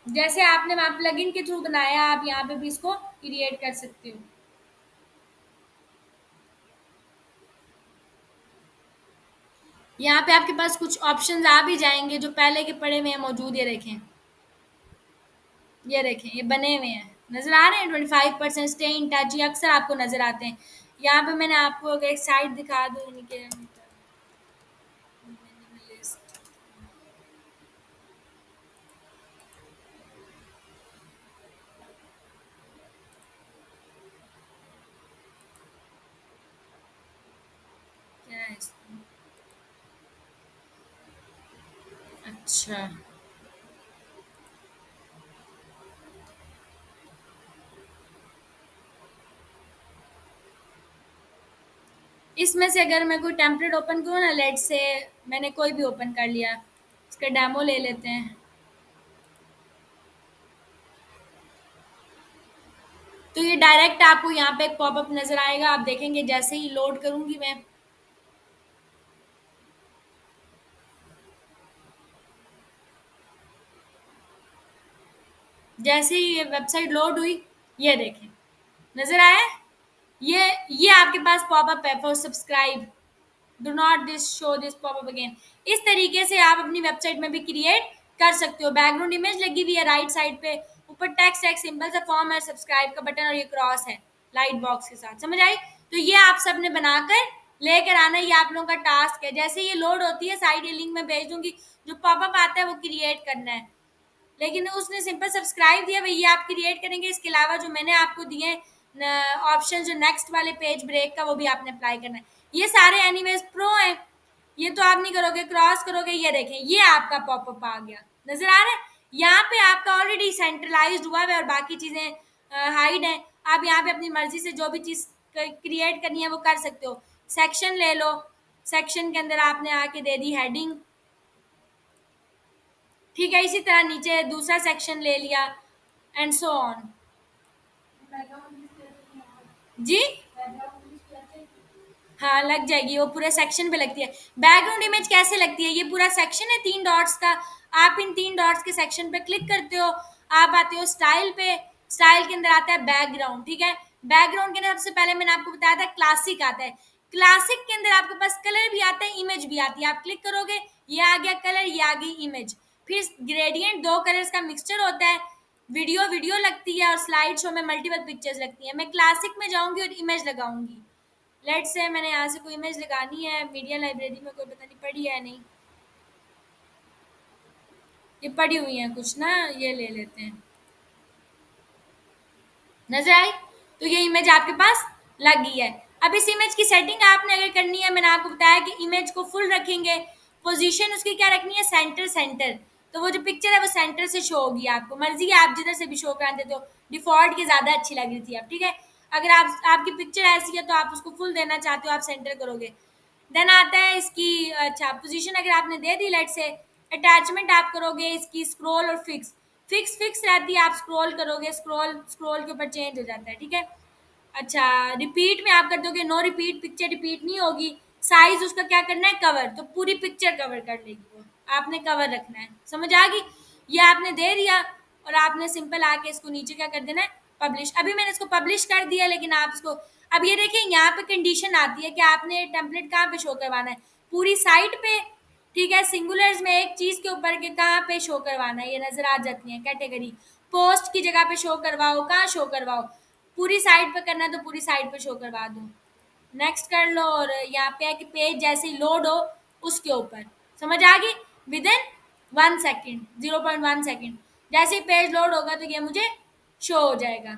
जैसे आपने वहाँ प्लगइन के थ्रू बनाया, आप यहाँ पे भी इसको क्रिएट कर सकते हो। यहाँ पे आपके पास कुछ ऑप्शंस आ भी जाएंगे जो पहले के पड़े हुए हैं मौजूद। ये देखें, ये देखें, ये बने हुए हैं, नजर आ रहे हैं। 25% स्टे इन टच, ये अक्सर आपको नजर आते हैं। यहाँ पे मैंने आपको अगर एक साइट दिखा दूँ, यानी कि minimalist, क्या है इसमें? अच्छा, इसमें से अगर मैं कोई टेम्पलेट ओपन करूँ ना, लेट से मैंने कोई भी ओपन कर लिया, इसका डेमो ले लेते हैं। तो ये डायरेक्ट आपको यहाँ पे एक पॉपअप नजर आएगा, आप देखेंगे जैसे ही लोड करूंगी मैं, जैसे ही ये वेबसाइट लोड हुई, ये देखें, नजर आया। ये आपके पास पॉपअप है for subscribe, do not this show this popup again. इस तरीके से आप अपनी वेबसाइट में भी क्रिएट कर सकते हो। बैकग्राउंड इमेज लगी हुई है राइट साइड पे, ऊपर टेक्स्ट एक सिंपल सा फॉर्म है, सब्सक्राइब का बटन और ये क्रॉस है लाइट बॉक्स के साथ, समझ आई। तो ये आप सबने बनाकर लेकर आना, ये आप लोगों का टास्क है। जैसे ये लोड होती है, साइड ये लिंक में भेज दूंगी, जो पॉपअप आता है वो क्रिएट करना है। लेकिन उसने सिंपल सब्सक्राइब दिया, भई ये आप क्रिएट करेंगे। इसके अलावा जो मैंने आपको दिए ऑप्शन, जो नेक्स्ट वाले पेज ब्रेक का, वो भी आपने अप्लाई करना है। ये सारे एनीवेज प्रो हैं, ये तो आप नहीं करोगे, क्रॉस करोगे, ये देखें ये आपका पॉपअप आ गया, नजर आ रहा है। यहाँ पे आपका ऑलरेडी सेंट्रलाइज्ड हुआ है और बाकी चीज़ें हाइड हैं। आप यहाँ पे अपनी मर्जी से जो भी चीज़ क्रिएट करनी है वो कर सकते हो। सेक्शन ले लो, सेक्शन के अंदर आपने आके दे दी हेडिंग, ठीक है। इसी तरह नीचे दूसरा सेक्शन ले लिया एंड सो ऑन। जी, हाँ, लग जाएगी, वो पूरे सेक्शन पे लगती है। बैकग्राउंड इमेज कैसे लगती है? ये पूरा सेक्शन है 3 डॉट्स का, आप इन 3 डॉट्स के सेक्शन पे क्लिक करते हो, आप आते हो स्टाइल पे, स्टाइल के अंदर आता है बैकग्राउंड, ठीक है? बैकग्राउंड के अंदर सबसे पहले मैंने आपको बताया था क्लासिक आता है। क्लासिक के अंदर आपके पास कलर भी आता है, इमेज भी आती है। आप क्लिक करोगे, ये आ गया कलर, ये आ गई इमेज। फिर ग्रेडियंट 2 कलर्स का मिक्सचर होता है, वीडियो वीडियो लगती है और स्लाइड शो में मल्टीपल पिक्चर्स लगती हैं। मैं क्लासिक में जाऊँगी और इमेज लगाऊँगी। लेट्स से मैंने यहाँ से कोई इमेज लगानी है, मीडिया लाइब्रेरी में कोई पता नहीं पड़ी है नहीं, ये पड़ी हुई है कुछ ना, ये ले लेते हैं। नजर आई? तो ये इमेज आपके पास लग गई है। अब इस इमेज की सेटिंग आपने अगर करनी है, मैंने आपको बताया कि इमेज को फुल रखेंगे, पोजीशन उसकी क्या रखनी है, सेंटर सेंटर। तो वो जो पिक्चर है वो सेंटर से शो होगी, आपको मर्जी है आप जिधर से भी शो करा देते हो। डिफॉल्ट की ज़्यादा अच्छी लग रही थी अब, ठीक है? अगर आप आपकी पिक्चर ऐसी है तो आप उसको फुल देना चाहते हो, आप सेंटर करोगे। देन आता है इसकी, अच्छा पोजीशन अगर आपने दे दी, लेट से अटैचमेंट आप करोगे इसकी स्क्रॉल और फिक्स। फिक्स फिक्स रहती है, आप स्क्रॉल करोगे, स्क्रॉल स्क्रॉल के ऊपर चेंज हो जाता है, ठीक है? अच्छा, रिपीट में आप कर दोगे, नो रिपीट, पिक्चर रिपीट नहीं होगी। साइज उसका क्या करना है, कवर, तो पूरी पिक्चर कवर कर लेगी वो, आपने कवर रखना है। समझ आ गई? ये आपने दे दिया और आपने सिंपल आके इसको नीचे क्या कर देना है, पब्लिश। अभी मैंने इसको पब्लिश कर दिया, लेकिन आप इसको, अब ये देखिए यहाँ पे कंडीशन आती है कि आपने टेम्पलेट कहाँ पे शो करवाना है, पूरी साइट पे, ठीक है? सिंगुलर्स में एक चीज के ऊपर के कहाँ पे शो करवाना है, ये नजर आ जाती है कैटेगरी। पोस्ट की जगह पे शो करवाओ, कहाँ शो करवाओ, पूरी साइट पे करना है तो पूरी साइट पे शो करवा दो। नेक्स्ट कर लो, और यहाँ पे है कि पेज जैसे ही लोड हो उसके ऊपर, समझ आ गई? विद इन 1 सेकेंड, 0.1 सेकेंड, जैसे ही पेज लोड होगा तो ये मुझे शो हो जाएगा।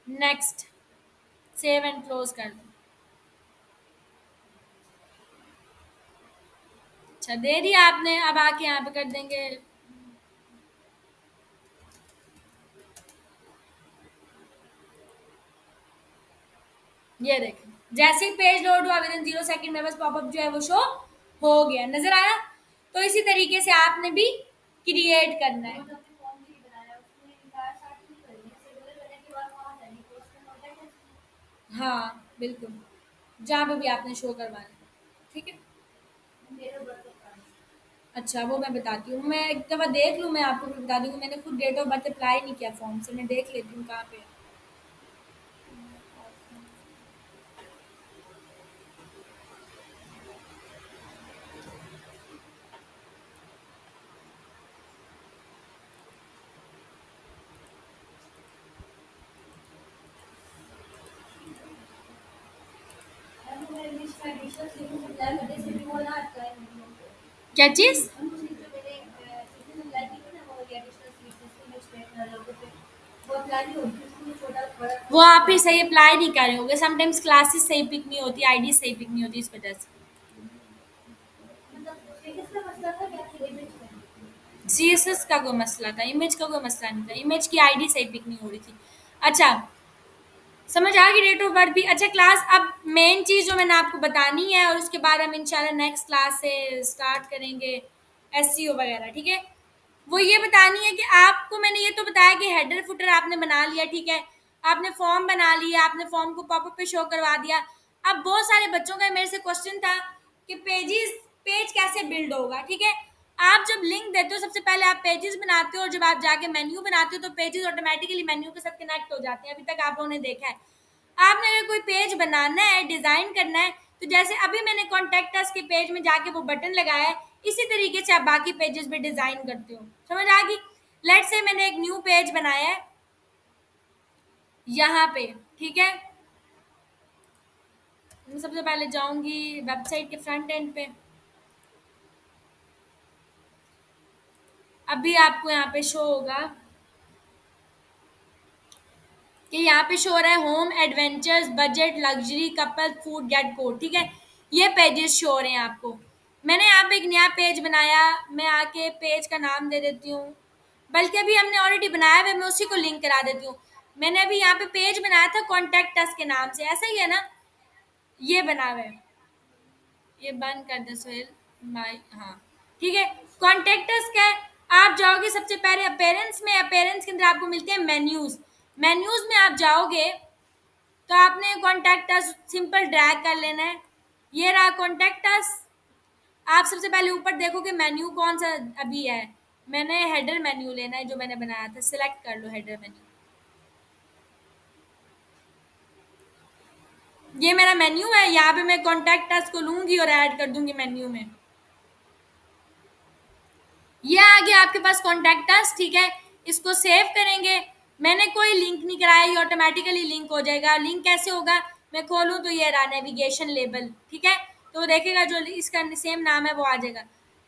नेक्स्ट, सेव एंड क्लोज कर दो। अच्छा, दे दिया आपने, अब आके यहाँ पे कर देंगे। ये देखें, जैसे ही पेज लोड हुआ विद इन 0 सेकेंड में बस पॉपअप जो है वो शो हो गया, नजर आया? तो इसी तरीके से आपने भी क्रिएट करना है। हाँ बिल्कुल, जहाँ पे भी आपने शो करवाना है, ठीक है? अच्छा, वो मैं बताती हूँ, मैं एक दफ़ा देख लूँ, मैं आपको भी बता दूँगी। मैंने खुद डेट ऑफ बर्थ अप्लाई नहीं किया फॉर्म से, मैं देख लेती हूँ कहाँ पे है। क्या चीज़? वो आप ही सही अप्लाई नहीं कर रहे होगे, समटाइम्स क्लासेस सही पिक नहीं होती, आईडी सही पिक नहीं होती, इस वजह से। सीएसएस का कोई मसला था, इमेज का कोई मसला नहीं था, इमेज की आईडी सही पिक नहीं हो रही थी। अच्छा, समझ आ गई डेट ऑफ बर्थ भी। अच्छा क्लास, अब मेन चीज़ जो मैंने आपको बतानी है, और उसके बाद हम इंशाल्लाह नेक्स्ट क्लास से स्टार्ट करेंगे एसईओ वगैरह, ठीक है? वो ये बतानी है कि आपको मैंने ये तो बताया कि हेडर फुटर आपने बना लिया, ठीक है? आपने फॉर्म बना लिया, आपने फॉर्म को पॉपअप पे शो करवा दिया। अब बहुत सारे बच्चों का मेरे से क्वेश्चन था कि पेज कैसे बिल्ड होगा, ठीक है? आप जब लिंक देते हो, सबसे पहले आप पेजेस बनाते हो, और जब आप जाके मेन्यू बनाते हो तो पेजेस ऑटोमेटिकली मेन्यू के साथ कनेक्ट हो जाते हैं। अभी तक आप लोगों ने देखा है। आपने अगर कोई पेज बनाना है, डिज़ाइन करना है, तो जैसे अभी मैंने कॉन्टैक्ट अस के पेज में जाके वो बटन लगाया है, इसी तरीके से आप बाकी पेजेस भी डिज़ाइन करते हो। समझ आ गई? लेट्स से मैंने एक न्यू पेज बनाया है यहाँ पे, ठीक है? मैं सबसे पहले जाऊँगी वेबसाइट के फ्रंट एंड पे। अभी आपको यहाँ पे शो होगा कि यहाँ पे शो हो रहा है home, adventures, budget, luxury, couple, food, gate code, ठीक है? ये पेजेस शो हो रहे हैं आपको। मैंने यहाँ पे एक नया पेज बनाया, मैं आके पेज का नाम दे देती हूँ, बल्कि अभी हमने ऑलरेडी बनाया हुआ है, मैं उसी को लिंक करा देती हूँ। मैंने अभी यहाँ पे पेज बनाया था कॉन्टैक्ट अस के नाम से, ऐसा ही है ना? ये बना हुआ है, ये बंद कर दे सोहेल, माई, हाँ ठीक है। कॉन्टैक्ट अस क्या है? आप जाओगे सबसे पहले अपेरेंस में, अपेरेंस के अंदर आपको मिलते हैं मेन्यूज। मेन्यूज में आप जाओगे, तो आपने कॉन्टैक्ट अस सिंपल ड्रैग कर लेना है। ये रहा कॉन्टैक्ट अस। आप सबसे पहले ऊपर देखो कि मेन्यू कौन सा अभी है। मैंने हेडर मेन्यू लेना है जो मैंने बनाया था, सिलेक्ट कर लो हेडर मेन्यू। ये मेरा मेन्यू है, यहाँ पे मैं कॉन्टैक्ट अस को लूंगी और ऐड कर दूंगी मेन्यू में। ये आ गया आपके पास कॉन्टैक्ट अस, ठीक है। इसको सेव करेंगे। मैंने कोई लिंक नहीं कराया, ये ऑटोमेटिकली लिंक हो जाएगा। लिंक कैसे होगा, मैं खोलूँ तो ये रहा नेविगेशन लेबल, ठीक है। तो वो देखेगा जो इसका सेम नाम है वो आ जाएगा।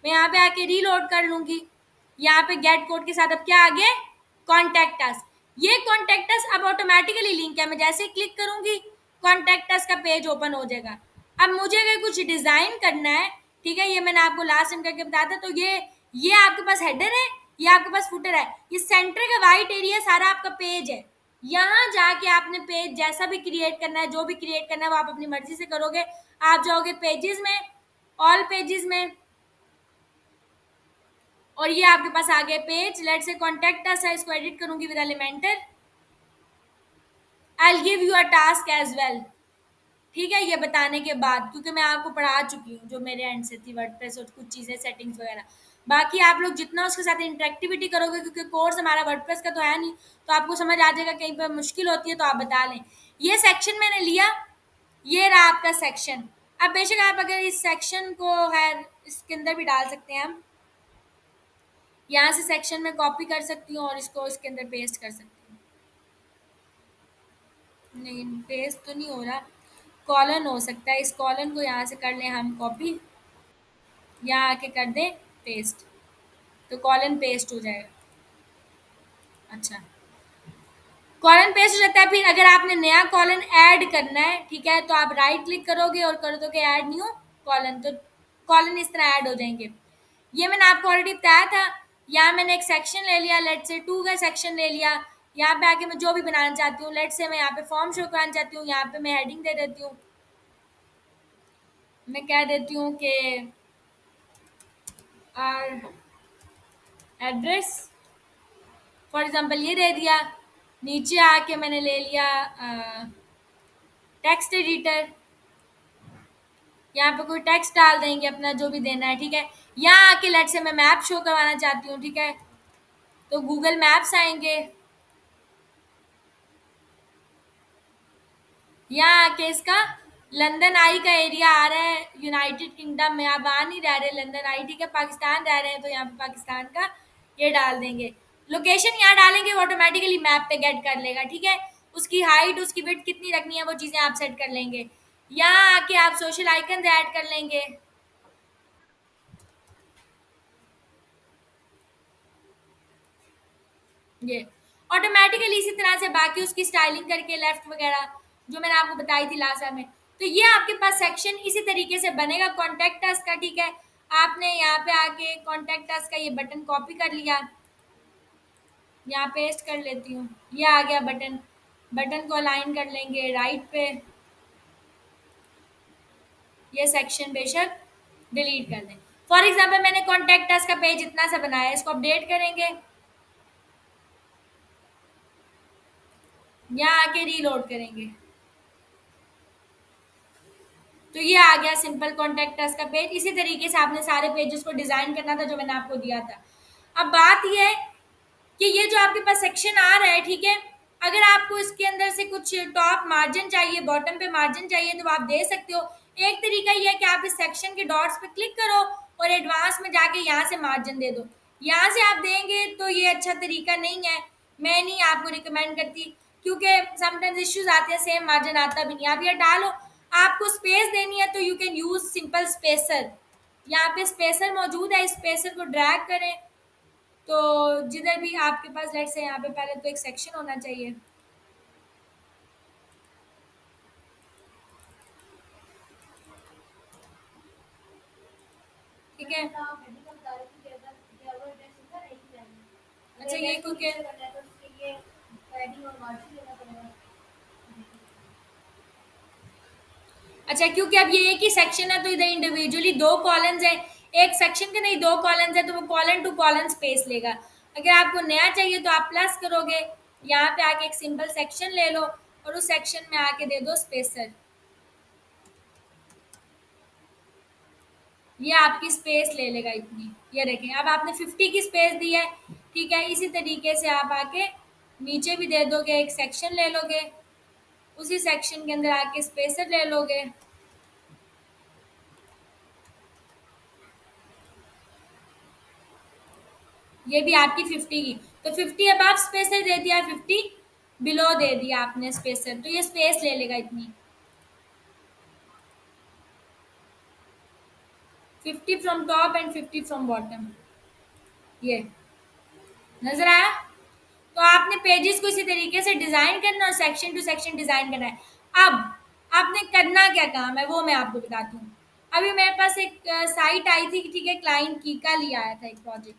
मैं यहाँ पे आके रीलोड कर लूँगी। यहाँ पे गेट कोड के साथ अब क्या आ गया, कॉन्टैक्ट अस। ये कॉन्टैक्ट अस अब ऑटोमेटिकली लिंक है। मैं जैसे क्लिक करूँगी कॉन्टैक्ट अस का पेज ओपन हो जाएगा। अब मुझे अगर कुछ डिज़ाइन करना है, ठीक है, ये मैंने आपको लास्ट टाइम करके बताया था। तो ये आपके पास हेडर है, ये आपके पास फुटर है, ये सेंटर का वाइट एरिया सारा आपका पेज है। यहाँ जाके आपने पेज जैसा भी क्रिएट करना है, जो भी क्रिएट करना है वो आप अपनी मर्जी से करोगे। आप जाओगे पेजेस में, ऑल पेजेस में, और ये आपके पास आ गए page. Let's say contact us है, इसको एडिट करूंगी with Elementor. I will give you a task as well, ठीक है, ये बताने के बाद, क्योंकि मैं आपको पढ़ा चुकी हूँ जो मेरे एंड से थी वर्डप्रेस और कुछ चीज़ें सेटिंग्स वगैरह। बाकी आप लोग जितना उसके साथ इंटरेक्टिविटी करोगे, क्योंकि कोर्स हमारा वर्डप्रेस का तो है नहीं, तो आपको समझ आ जाएगा। कहीं पर मुश्किल होती है तो आप बता लें। ये सेक्शन मैंने लिया, ये रहा आपका सेक्शन। अब बेशक आप अगर इस सेक्शन को है इसके अंदर भी डाल सकते हैं। हम यहाँ से सेक्शन में कॉपी कर सकती हूँ और इसको इसके अंदर पेस्ट कर सकती हूँ। नहीं, पेस्ट तो नहीं हो रहा, कॉलन हो सकता है। इस कॉलन को यहाँ से कर लें हम कॉपी, यहाँ आके कर दें पेस्ट, तो कॉलन पेस्ट हो जाएगा। अच्छा, कॉलन पेस्ट हो जाता है। फिर अगर आपने नया कॉलन ऐड करना है, ठीक है, तो आप राइट क्लिक करोगे और कर दोगे ऐड न्यू कॉलन, तो कॉलन इस तरह ऐड हो जाएंगे। ये मैंने आपको ऑलरेडी बताया था। यहाँ मैंने एक सेक्शन ले लिया, लेट से 2 का सेक्शन ले लिया। यहाँ पे आके मैं जो भी बनाना चाहती हूँ, लेट से मैं यहाँ पे फॉर्म शो कराना चाहती हूँ, यहाँ पे मैं हेडिंग दे देती हूँ। मैं कह देती हूँ कि आर एड्रेस, फॉर एग्जांपल ये दे दिया। नीचे आके मैंने ले लिया टेक्स्ट एडिटर, यहाँ पे कोई टेक्स्ट डाल देंगे अपना जो भी देना है, ठीक है। यहाँ आके लेट से मैं मैप शो करवाना चाहती हूँ, ठीक है, तो गूगल मैप्स आएंगे। यहाँ आके इसका लंदन आई का एरिया आ रहा है यूनाइटेड किंगडम में। आप आ नहीं रह रहे लंदन आई, ठीक है, पाकिस्तान रह रहे हैं, तो यहाँ पे पाकिस्तान का ये डाल देंगे। लोकेशन यहाँ डालेंगे, वो ऑटोमेटिकली मैप पे गेट कर लेगा, ठीक है। उसकी हाइट, उसकी विड्थ कितनी रखनी है वो चीज़ें आप सेट कर लेंगे। यहाँ आके आप सोशल आइकन ऐड कर लेंगे। ये ऑटोमेटिकली इसी तरह से बाकी उसकी स्टाइलिंग करके लेफ्ट वगैरह जो मैंने आपको बताई थी लास्ट टाइम में। तो ये आपके पास सेक्शन इसी तरीके से बनेगा कॉन्टैक्ट अस का, ठीक है। आपने यहाँ पे आके कॉन्टैक्ट अस का ये बटन कॉपी कर लिया, यहाँ पेस्ट कर लेती हूँ, ये आ गया बटन। बटन को अलाइन कर लेंगे राइट पे। ये सेक्शन बेशक डिलीट कर दें। फॉर एग्जाम्पल मैंने कॉन्टैक्ट अस का पेज इतना सा बनाया है, इसको अपडेट करेंगे, यहाँ आके रीलोड करेंगे, तो ये आ गया सिंपल कॉन्टैक्ट अस का पेज। इसी तरीके से आपने सारे पेजेस को डिजाइन करना था जो मैंने आपको दिया था। अब बात ये है कि ये जो आपके पास सेक्शन आ रहा है, ठीक है, अगर आपको इसके अंदर से कुछ टॉप मार्जिन चाहिए, बॉटम पे मार्जिन चाहिए, तो आप दे सकते हो। एक तरीका ये है कि आप इस सेक्शन के डॉट्स पे क्लिक करो और एडवांस में जाके यहाँ से मार्जिन दे दो। यहाँ से आप देंगे तो ये अच्छा तरीका नहीं है, मैं नहीं आपको रिकमेंड करती, क्योंकि समटाइम्स इश्यूज आते हैं, सेम मार्जिन आता भी नहीं। आप ये डालो, आपको स्पेस देनी है तो you can use simple spacer. यहाँ पे स्पेसर मौजूद है, इस स्पेसर को ड्रैग करें, तो जिधर भी आपके पास लेट से यहाँ पे पहले तो एक सेक्शन होना चाहिए, ठीक है। अच्छा, ये क्योंकि अच्छा, क्योंकि अब ये एक ही सेक्शन है तो इधर इंडिविजुअली दो कॉलम्स हैं, एक सेक्शन के नहीं दो कॉलम्स है, तो वो कॉलन टू कॉलन स्पेस लेगा। अगर आपको नया चाहिए तो आप प्लस करोगे, यहाँ पे आके एक सिंपल सेक्शन ले लो, और उस सेक्शन में आके दे दो स्पेसर। ये आपकी स्पेस ले लेगा इतनी। ये देखें, अब आपने 50 की स्पेस दी है, ठीक है। इसी तरीके से आप आके नीचे भी दे दोगे, एक सेक्शन ले लोगे, उसी सेक्शन के अंदर आके स्पेसर ले लोगे। ये भी आपकी 50 की, तो 50 अबाव स्पेसर दे दिया, 50 बिलो दे दिया आपने स्पेसर, तो ये स्पेस ले लेगा इतनी। 50 from top and 50 from bottom. ये नजर आया? तो आपने पेजेस को इसी तरीके से डिजाइन करना और सेक्शन टू सेक्शन डिजाइन करना है। अब आपने करना क्या काम है वो मैं आपको बताती हूँ। अभी मेरे पास एक साइट आई थी, ठीक है, क्लाइंट की, कल ही आया था एक प्रोजेक्ट,